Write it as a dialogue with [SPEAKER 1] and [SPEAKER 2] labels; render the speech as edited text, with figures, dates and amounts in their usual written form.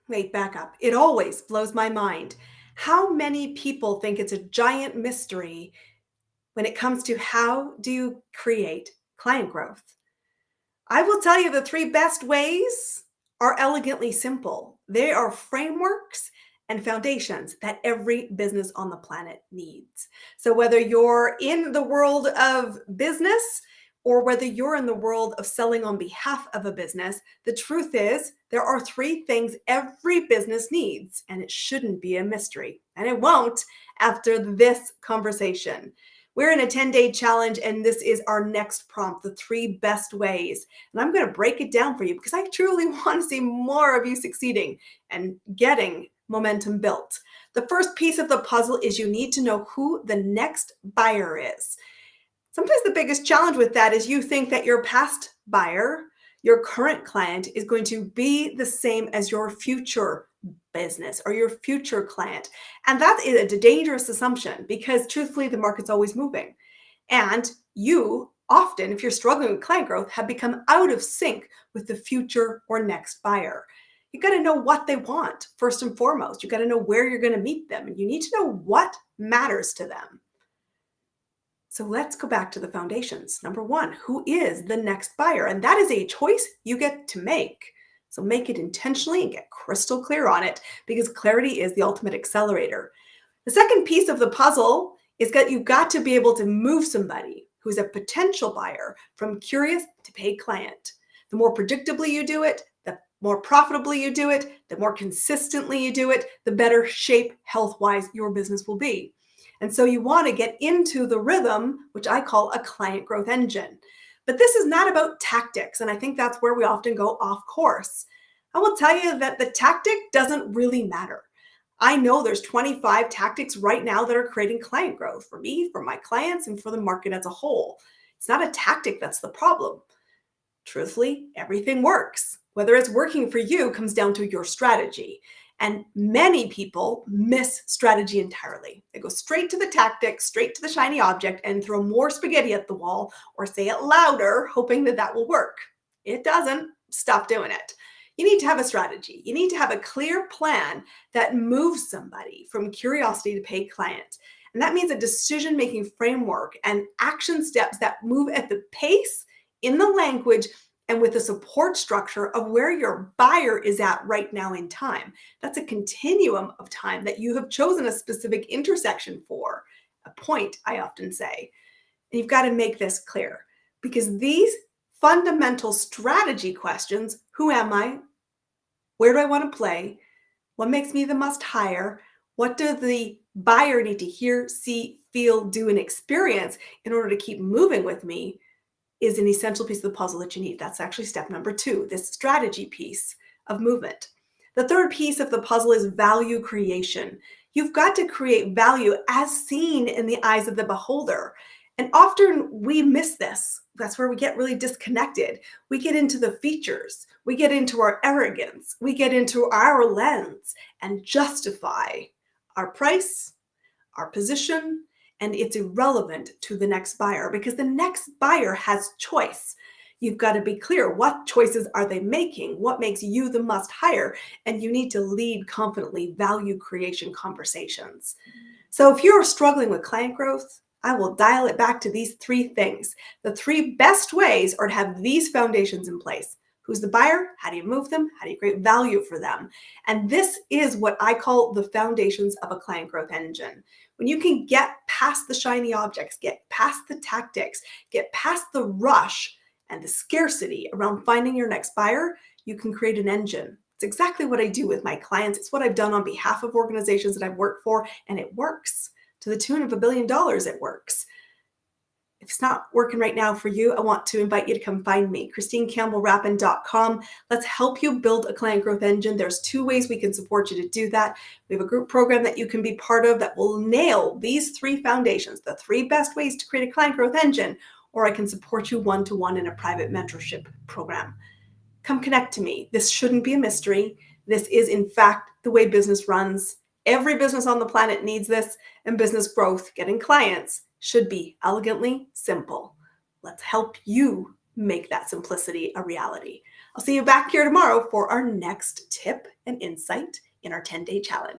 [SPEAKER 1] Wait, back up. It always blows my mind how many people think it's a giant mystery when it comes to how do you create client growth. I will tell you the three best ways are elegantly simple. They are frameworks and foundations that every business on the planet needs. So, whether you're in the world of business or whether you're in the world of selling on behalf of a business, the truth is there are three things every business needs, and it shouldn't be a mystery. And it won't after this conversation. We're in a 10-day challenge, and this is our next prompt, the three best ways. And I'm going to break it down for you because I truly want to see more of you succeeding and getting momentum built. The first piece of the puzzle is you need to know who the next buyer is. Sometimes the biggest challenge with that is you think that your past buyer, your current client, is going to be the same as your future business or your future client. And that is a dangerous assumption because truthfully, the market's always moving. And you often, if you're struggling with client growth, have become out of sync with the future or next buyer. You got to know what they want first and foremost. You got to know where you're going to meet them, and you need to know what matters to them. So let's go back to the foundations. Number one, who is the next buyer? And that is a choice you get to make. So make it intentionally and get crystal clear on it because clarity is the ultimate accelerator. The second piece of the puzzle is that you've got to be able to move somebody who's a potential buyer from curious to paid client. The more predictably you do it, the more profitably you do it, the more consistently you do it, the better shape health-wise your business will be. And so you want to get into the rhythm, which I call a client growth engine. But this is not about tactics, and I think that's where we often go off course. I will tell you that the tactic doesn't really matter. I know there's 25 tactics right now that are creating client growth for me, for my clients, and for the market as a whole. It's not a tactic that's the problem. Truthfully, everything works. Whether it's working for you comes down to your strategy. And many people miss strategy entirely. They go straight to the tactic, straight to the shiny object, and throw more spaghetti at the wall or say it louder, hoping that that will work. It doesn't. Stop doing it. You need to have a strategy. You need to have a clear plan that moves somebody from curiosity to paid client. And that means a decision-making framework and action steps that move at the pace, in the language, and with the support structure of where your buyer is at right now in time. That's a continuum of time that you have chosen a specific intersection for, a point, I often say. And you've got to make this clear because these fundamental strategy questions, who am I? Where do I want to play? What makes me the must hire? What does the buyer need to hear, see, feel, do, and experience in order to keep moving with me? Is an essential piece of the puzzle that you need. That's actually step number two, this strategy piece of movement. The third piece of the puzzle is value creation. You've got to create value as seen in the eyes of the beholder. And often we miss this. That's where we get really disconnected. We get into the features. We get into our arrogance. We get into our lens and justify our price, our position, and it's irrelevant to the next buyer because the next buyer has choice. You've got to be clear, what choices are they making? What makes you the must hire? And you need to lead confidently value creation conversations. So if you're struggling with client growth, I will dial it back to these three things. The three best ways are to have these foundations in place. Who's the buyer? How do you move them? How do you create value for them? And this is what I call the foundations of a client growth engine. When you can get past the shiny objects, get past the tactics, get past the rush and the scarcity around finding your next buyer, you can create an engine. It's exactly what I do with my clients. It's what I've done on behalf of organizations that I've worked for, and it works. To the tune of $1 billion, it works. If it's not working right now for you, I want to invite you to come find me, ChristineCampbellRappin.com. Let's help you build a client growth engine. There's two ways we can support you to do that. We have a group program that you can be part of that will nail these three foundations, the three best ways to create a client growth engine, or I can support you one-to-one in a private mentorship program. Come connect to me. This shouldn't be a mystery. This is, in fact, the way business runs. Every business on the planet needs this, and business growth, getting clients, should be elegantly simple. Let's help you make that simplicity a reality. I'll see you back here tomorrow for our next tip and insight in our 10-day challenge.